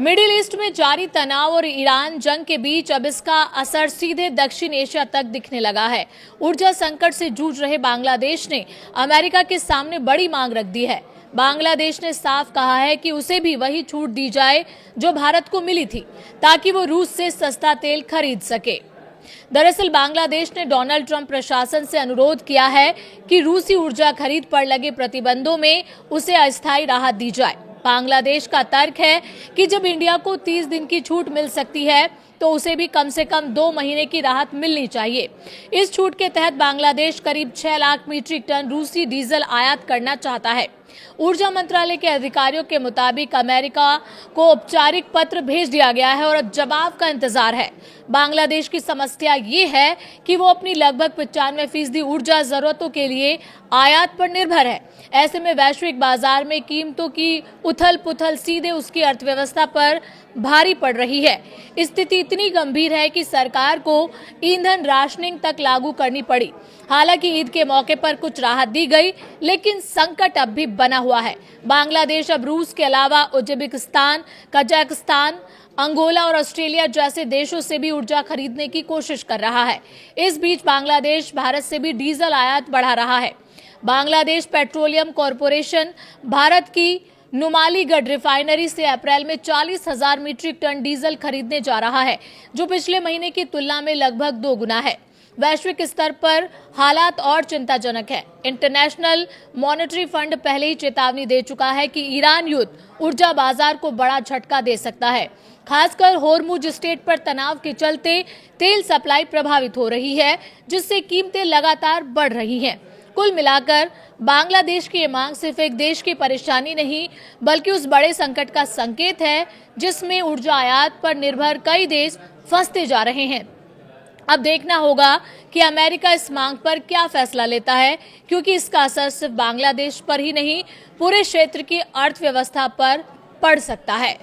Middle east में जारी तनाव और ईरान जंग के बीच अब इसका असर सीधे दक्षिण एशिया तक दिखने लगा है। ऊर्जा संकट से जूझ रहे बांग्लादेश ने अमेरिका के सामने बड़ी मांग रख दी है। बांग्लादेश ने साफ कहा है कि उसे भी वही छूट दी जाए जो भारत को मिली थी, ताकि वो रूस से सस्ता तेल खरीद सके। दरअसल बांग्लादेश ने डोनाल्ड ट्रंप प्रशासन से अनुरोध किया है कि रूसी ऊर्जा खरीद पर लगे प्रतिबंधों में उसे अस्थायी राहत दी जाए। बांग्लादेश का तर्क है कि जब इंडिया को 30 दिन की छूट मिल सकती है तो उसे भी कम से कम 2 महीने की राहत मिलनी चाहिए। इस छूट के तहत बांग्लादेश करीब 6 लाख मीट्रिक टन रूसी डीजल आयात करना चाहता है। ऊर्जा मंत्रालय के अधिकारियों के मुताबिक अमेरिका को औपचारिक पत्र भेज दिया गया है और अब जवाब का इंतजार है। बांग्लादेश की समस्या ये है कि वो अपनी लगभग 95% ऊर्जा जरूरतों के लिए आयात पर निर्भर है। ऐसे में वैश्विक बाजार में कीमतों की उथल पुथल सीधे उसकी अर्थव्यवस्था पर भारी पड़ रही है। स्थिति इतनी गंभीर है कि सरकार को ईंधन राशनिंग तक लागू करनी पड़ी। हालांकि ईद के मौके पर कुछ राहत दी गई, लेकिन संकट अब भी बना हुआ है। बांग्लादेश अब रूस के अलावा उज्बेकिस्तान, कजाकिस्तान, अंगोला और ऑस्ट्रेलिया जैसे देशों से भी ऊर्जा खरीदने की कोशिश कर रहा है। इस बीच बांग्लादेश भारत से भी डीजल आयात बढ़ा रहा है। बांग्लादेश पेट्रोलियम कॉरपोरेशन भारत की नुमालीगढ़ रिफाइनरी से अप्रैल में 40,000 मीट्रिक टन डीजल खरीदने जा रहा है, जो पिछले महीने की तुलना में लगभग 2 गुना है। वैश्विक स्तर पर हालात और चिंताजनक है। इंटरनेशनल मॉनेटरी फंड पहले ही चेतावनी दे चुका है कि ईरान युद्ध ऊर्जा बाजार को बड़ा झटका दे सकता है। खासकर होर्मुज स्ट्रेट पर तनाव के चलते तेल सप्लाई प्रभावित हो रही है, जिससे कीमतें लगातार बढ़ रही हैं। कुल मिलाकर बांग्लादेश की ये मांग सिर्फ एक देश की परेशानी नहीं, बल्कि उस बड़े संकट का संकेत है जिसमें ऊर्जा आयात पर निर्भर कई देश फंसते जा रहे हैं। अब देखना होगा कि अमेरिका इस मांग पर क्या फैसला लेता है, क्योंकि इसका असर सिर्फ बांग्लादेश पर ही नहीं, पूरे क्षेत्र की अर्थव्यवस्था पर पड़ सकता है।